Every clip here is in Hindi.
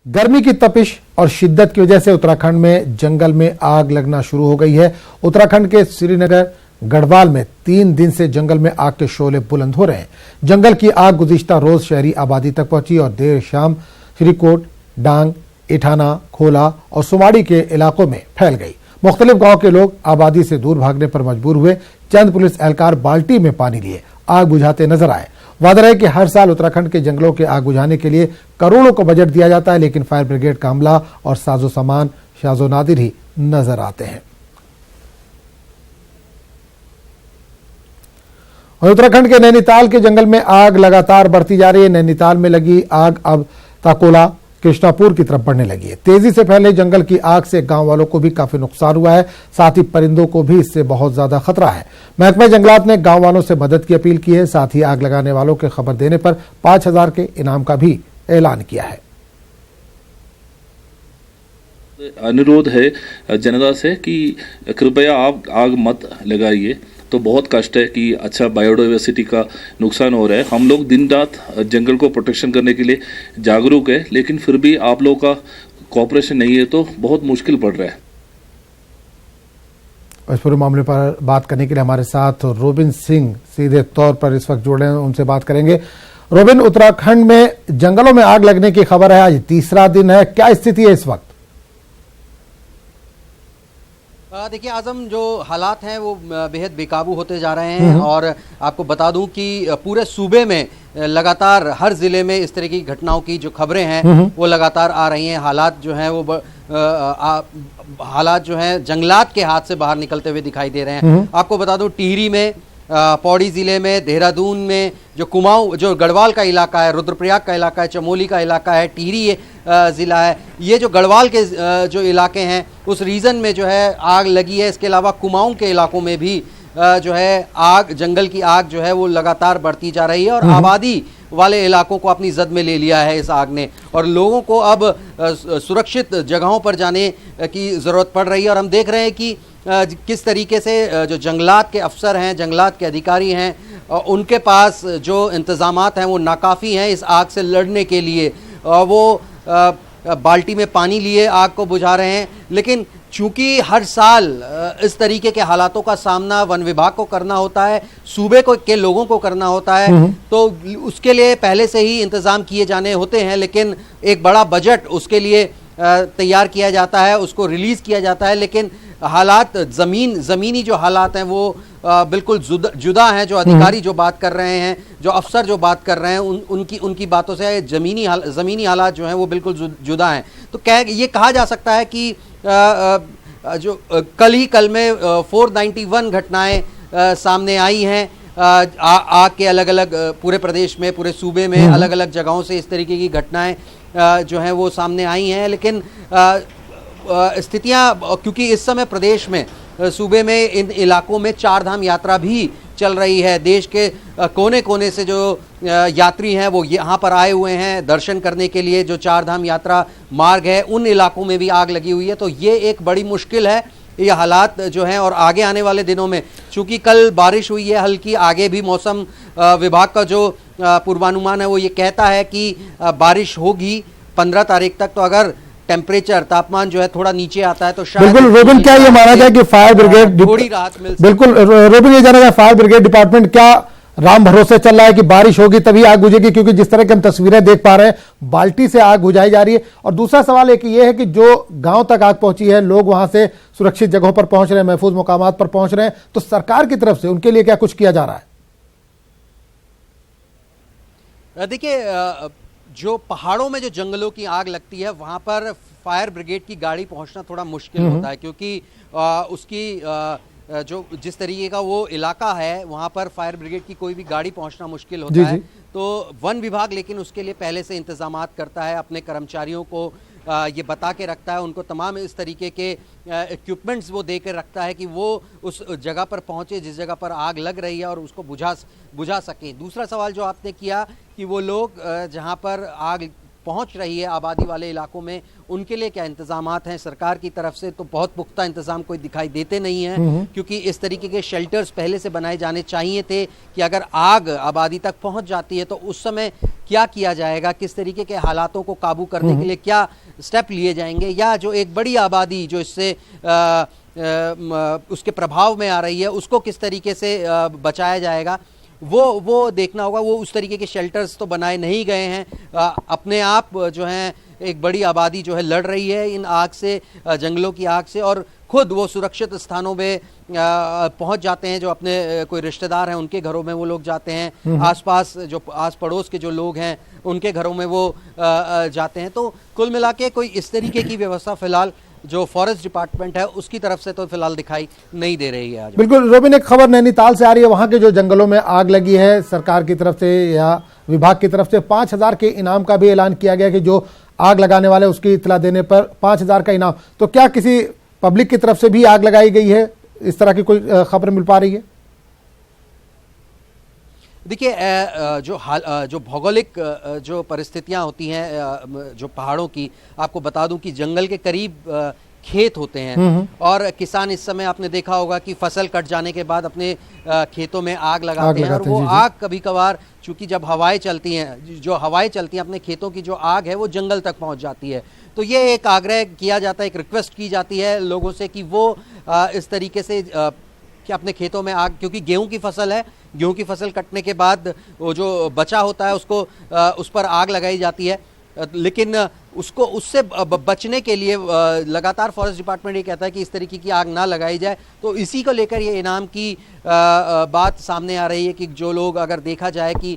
गर्मी की तपिश और शिद्दत की वजह से उत्तराखंड में जंगल में आग लगना शुरू हो गई है। उत्तराखंड के श्रीनगर गढ़वाल में 3 दिन से जंगल में आग के शोले बुलंद हो रहे हैं। जंगल की आग गुज़िश्ता रोज शहरी आबादी तक पहुंची और देर शाम श्रीकोट, डांग, इठाना, खोला और सुमाड़ी के इलाकों में फैल गई। मुख्तलिफ गांव के लोग आबादी से दूर भागने पर मजबूर हुए। चंद पुलिस एहलकार बाल्टी में पानी लिए आग बुझाते नजर आए। वादा है कि हर साल उत्तराखंड के जंगलों के आग बुझाने के लिए करोड़ों का बजट दिया जाता है, लेकिन फायर ब्रिगेड का अमला और साजो सामान शाजो नादिर ही नजर आते हैं। और उत्तराखंड के नैनीताल के जंगल में आग लगातार बढ़ती जा रही है। नैनीताल में लगी आग अब ताकोला, कृष्णापुर की तरफ बढ़ने लगी है। तेजी से फैले जंगल की आग से गांव वालों को भी काफी नुकसान हुआ है, साथ ही परिंदों को भी इससे बहुत ज्यादा खतरा है। महकमा जंगलात ने गांव वालों से मदद की अपील की है, साथ ही आग लगाने वालों के खबर देने पर 5000 के इनाम का भी ऐलान किया है। अनुरोध है जनता से कि कृपया आप आग मत लगाइए। तो बहुत कष्ट है कि अच्छा बायोडाइवर्सिटी का नुकसान हो रहा है। हम लोग दिन रात जंगल को प्रोटेक्शन करने के लिए जागरूक है, लेकिन फिर भी आप लोगों का कोऑपरेशन नहीं है तो बहुत मुश्किल पड़ रहा है। इस पूरे मामले पर बात करने के लिए हमारे साथ रोबिन सिंह सीधे तौर पर इस वक्त जुड़े हैं, उनसे बात करेंगे। रोबिन, उत्तराखंड में जंगलों में आग लगने की खबर है, आज तीसरा दिन है, क्या स्थिति है इस वक्त? देखिए आजम, जो हालात हैं वो बेहद बेकाबू होते जा रहे हैं और आपको बता दूं कि पूरे सूबे में लगातार हर जिले में इस तरह की घटनाओं की जो खबरें हैं वो लगातार आ रही हैं। हालात जो हैं वो हालात जो हैं जंगलात के हाथ से बाहर निकलते हुए दिखाई दे रहे हैं। आपको बता दूं टिहरी में, पौड़ी जिले में, देहरादून में, जो कुमाऊं, जो गढ़वाल का इलाका है, रुद्रप्रयाग का इलाका है, चमोली का इलाका है, टिहरी ज़िला है, ये जो गढ़वाल के जो इलाके हैं उस रीजन में जो है आग लगी है। इसके अलावा कुमाऊं के इलाकों में भी जो है आग, जंगल की आग जो है वो लगातार बढ़ती जा रही है और आबादी वाले इलाकों को अपनी जद में ले लिया है इस आग ने और लोगों को अब सुरक्षित जगहों पर जाने की ज़रूरत पड़ रही है। और हम देख रहे हैं कि किस तरीके से जो जंगलात के अफसर हैं, जंगलात के अधिकारी हैं, उनके पास जो इंतज़ामात हैं वो नाकाफ़ी हैं इस आग से लड़ने के लिए। वो बाल्टी में पानी लिए आग को बुझा रहे हैं, लेकिन चूंकि हर साल इस तरीके के हालातों का सामना वन विभाग को करना होता है, सूबे को के लोगों को करना होता है, तो उसके लिए पहले से ही इंतज़ाम किए जाने होते हैं, लेकिन एक बड़ा बजट उसके लिए तैयार किया जाता है, उसको रिलीज़ किया जाता है, लेकिन हालात ज़मीनी जो हालात हैं वो बिल्कुल जुदा हैं। जो अधिकारी जो बात कर रहे हैं, जो अफसर जो बात कर रहे हैं, उनकी बातों से ज़मीनी हालात जो हैं वो बिल्कुल जुदा हैं। तो ये कहा जा सकता है कि जो कल में 491 घटनाएं सामने आई हैं आग के अलग अलग पूरे प्रदेश में, पूरे सूबे में अलग अलग जगहों से इस तरीके की घटनाएं जो हैं वो सामने आई हैं। लेकिन स्थितियां, क्योंकि इस समय प्रदेश में, सूबे में, इन इलाकों में 4 धाम यात्रा भी चल रही है। देश के कोने कोने से जो यात्री हैं वो यहाँ पर आए हुए हैं दर्शन करने के लिए। जो 4 धाम यात्रा मार्ग है उन इलाकों में भी आग लगी हुई है, तो ये एक बड़ी मुश्किल है ये हालात जो हैं। और आगे आने वाले दिनों में, चूँकि कल बारिश हुई है हल्की, आगे भी मौसम विभाग का जो पूर्वानुमान है वो ये कहता है कि बारिश होगी 15 तारीख तक। तो अगर टेम्परेचर, तापमान जो है थोड़ा नीचे आता है तो शायद बिल्कुल रोबिन, क्या ये माना जाए कि फायर ब्रिगेड थोड़ी राहत मिल? बिल्कुल रोबिन, ये जाना जाए फायर ब्रिगेड डिपार्टमेंट क्या राम भरोसे चल रहा है कि बारिश होगी तभी आग बुझेगी? क्योंकि जिस तरह की हम तस्वीरें देख पा रहे हैं, बाल्टी से आग बुझाई जा रही है। और दूसरा सवाल एक ये है कि जो गांव तक आग पहुंची है, लोग वहां से सुरक्षित जगहों पर पहुंच रहे हैं, महफूज मुकामात पर पहुंच रहे हैं, तो सरकार की तरफ से उनके लिए क्या कुछ किया जा रहा है? देखिए, जो पहाड़ों में जो जंगलों की आग लगती है वहां पर फायर ब्रिगेड की गाड़ी पहुंचना थोड़ा मुश्किल होता है, क्योंकि उसकी जो जिस तरीके का वो इलाका है वहां पर फायर ब्रिगेड की कोई भी गाड़ी पहुंचना मुश्किल होता है। तो वन विभाग लेकिन उसके लिए पहले से इंतजामात करता है, अपने कर्मचारियों को ये बता के रखता है, उनको तमाम इस तरीके के इक्विपमेंट्स वो दे के रखता है कि वो उस जगह पर पहुंचे जिस जगह पर आग लग रही है और उसको बुझा सकें। दूसरा सवाल जो आपने किया कि वो लोग जहां पर आग पहुंच रही है आबादी वाले इलाकों में, उनके लिए क्या इंतजामात हैं सरकार की तरफ से? तो बहुत पुख्ता इंतजाम कोई दिखाई देते नहीं हैं, क्योंकि इस तरीके के शेल्टर्स पहले से बनाए जाने चाहिए थे कि अगर आग आबादी तक पहुंच जाती है तो उस समय क्या किया जाएगा, किस तरीके के हालातों को काबू करने के लिए क्या स्टेप लिए जाएंगे, या जो एक बड़ी आबादी जो इससे उसके प्रभाव में आ रही है उसको किस तरीके से बचाया जाएगा, वो देखना होगा। वो उस तरीके के शेल्टर्स तो बनाए नहीं गए हैं। अपने आप जो है एक बड़ी आबादी जो है लड़ रही है इन आग से, जंगलों की आग से, और खुद वो सुरक्षित स्थानों में पहुंच जाते हैं। जो अपने कोई रिश्तेदार हैं उनके घरों में वो लोग जाते हैं, आसपास जो आस पड़ोस के जो लोग हैं उनके घरों में वो जाते हैं। तो कुल मिला के कोई इस तरीके की व्यवस्था फिलहाल जो फॉरेस्ट डिपार्टमेंट है उसकी तरफ से तो फिलहाल दिखाई नहीं दे रही है। आज बिल्कुल रोबिन, एक खबर नैनीताल से आ रही है, वहां के जो जंगलों में आग लगी है, सरकार की तरफ से या विभाग की तरफ से 5,000 के इनाम का भी ऐलान किया गया कि जो आग लगाने वाले उसकी इत्तला देने पर 5,000 का इनाम। तो क्या किसी पब्लिक की तरफ से भी आग लगाई गई है, इस तरह की कोई खबर मिल पा रही है? देखिए, जो भौगोलिक जो परिस्थितियां होती हैं जो पहाड़ों की, आपको बता दूं कि जंगल के करीब खेत होते हैं और किसान इस समय आपने देखा होगा कि फसल कट जाने के बाद अपने खेतों में आग लगाते हैं, और वो आग कभी कभार चूंकि जब हवाएं चलती हैं, जो हवाएं चलती हैं अपने खेतों की जो आग है वो जंगल तक पहुंच जाती है। तो ये एक आग्रह किया जाता है, एक रिक्वेस्ट की जाती है लोगों से कि वो इस तरीके से कि अपने खेतों में आग, क्योंकि गेहूं की फसल है, गेहूं की फसल कटने के बाद वो जो बचा होता है उसको उस पर आग लगाई जाती है, लेकिन उससे बचने के लिए लगातार फॉरेस्ट डिपार्टमेंट ये कहता है कि इस तरीके की आग ना लगाई जाए। तो इसी को लेकर ये इनाम की बात सामने आ रही है कि जो लोग, अगर देखा जाए कि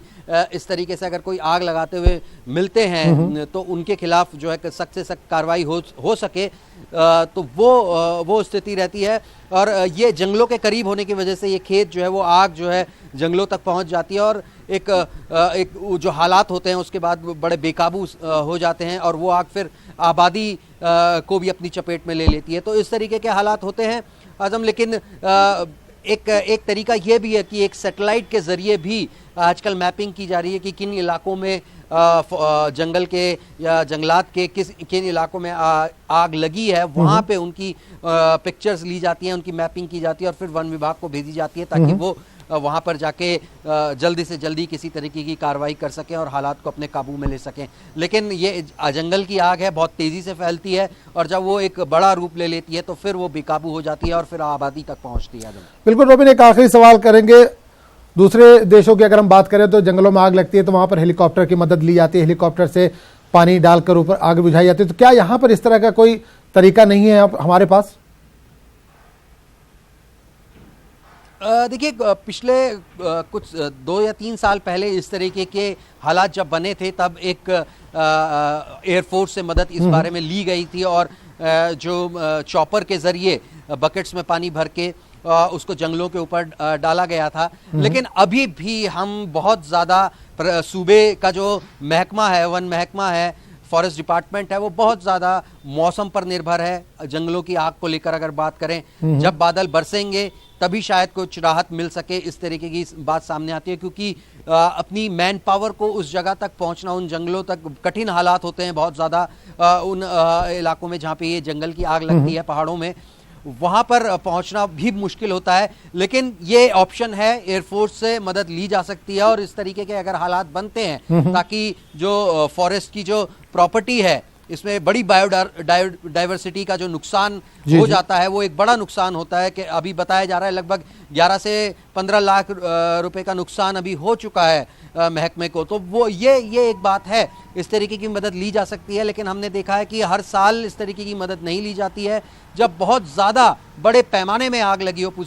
इस तरीके से अगर कोई आग लगाते हुए मिलते हैं तो उनके खिलाफ जो है सख्त से सख्त कार्रवाई हो सके, तो वो स्थिति रहती है। और ये जंगलों के करीब होने की वजह से ये खेत जो है वो आग जो है जंगलों तक पहुंच जाती है, और एक जो हालात होते हैं उसके बाद बड़े बेकाबू हो जाते हैं, और वो आग फिर आबादी को भी अपनी चपेट में ले लेती है। तो इस तरीके के हालात होते हैं आजम। लेकिन एक तरीका ये भी है कि एक सैटेलाइट के जरिए भी आजकल मैपिंग की जा रही है कि किन इलाकों में जंगल के या जंगलात के किन इलाकों में आग लगी है, वहाँ पे उनकी पिक्चर्स ली जाती हैं, उनकी मैपिंग की जाती है और फिर वन विभाग को भेजी जाती है ताकि वो वहाँ पर जाके जल्दी से जल्दी किसी तरीके की कार्रवाई कर सकें और हालात को अपने काबू में ले सकें। लेकिन ये जंगल की आग है, बहुत तेज़ी से फैलती है, और जब वो एक बड़ा रूप ले लेती है तो फिर वो बेकाबू हो जाती है और फिर आबादी तक पहुँचती है। बिल्कुल रोबिन, एक आखिरी सवाल करेंगे। दूसरे देशों की अगर हम बात करें तो जंगलों में आग लगती है तो वहाँ पर हेलीकॉप्टर की मदद ली जाती है, हेलीकॉप्टर से पानी डालकर ऊपर आग बुझाई जाती है। तो क्या यहाँ पर इस तरह का कोई तरीका नहीं है हमारे पास? देखिए, पिछले कुछ 2 या 3 साल पहले इस तरीके के हालात जब बने थे तब एक एयरफोर्स से मदद इस बारे में ली गई थी, और जो चॉपर के जरिए बकेट्स में पानी भर के उसको जंगलों के ऊपर डाला गया था। लेकिन अभी भी हम बहुत ज़्यादा सूबे का जो महकमा है, वन महकमा है, फॉरेस्ट डिपार्टमेंट है, वो बहुत ज़्यादा मौसम पर निर्भर है। जंगलों की आग को लेकर अगर बात करें, जब बादल बरसेंगे तभी शायद कुछ राहत मिल सके, इस तरीके की बात सामने आती है, क्योंकि अपनी मैन पावर को उस जगह तक पहुंचना, उन जंगलों तक, कठिन हालात होते हैं बहुत ज़्यादा उन इलाकों में जहाँ पे ये जंगल की आग लगती है पहाड़ों में, वहाँ पर पहुँचना भी मुश्किल होता है। लेकिन ये ऑप्शन है, एयरफोर्स से मदद ली जा सकती है, और इस तरीके के अगर हालात बनते हैं ताकि जो फॉरेस्ट की जो प्रॉपर्टी है, इसमें बड़ी बायोडाइवर्सिटी का जो नुकसान हो जाता है वो एक बड़ा नुकसान होता है, कि अभी बताया जा रहा है लगभग 11 से 15 लाख रुपए का नुकसान अभी हो चुका है महकमे को। तो वो ये एक बात है, इस तरीके की मदद ली जा सकती है। लेकिन हमने देखा है कि हर साल इस तरीके की मदद नहीं ली जाती है। जब बहुत ज़्यादा बड़े पैमाने में आग लगी हो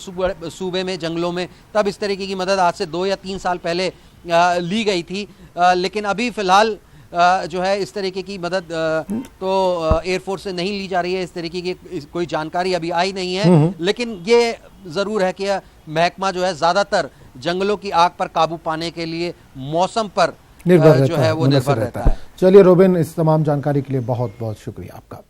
सूबे में, जंगलों में, तब इस तरीके की मदद आज से 2 या 3 साल पहले ली गई थी। लेकिन अभी फिलहाल जो है इस तरीके की मदद तो एयरफोर्स से नहीं ली जा रही है, इस तरीके की कोई जानकारी अभी आई नहीं है। लेकिन ये ज़रूर है कि महकमा जो है ज़्यादातर जंगलों की आग पर काबू पाने के लिए मौसम पर जो है वो निर्भर रहता है। चलिए रोबिन, इस तमाम जानकारी के लिए बहुत बहुत शुक्रिया आपका।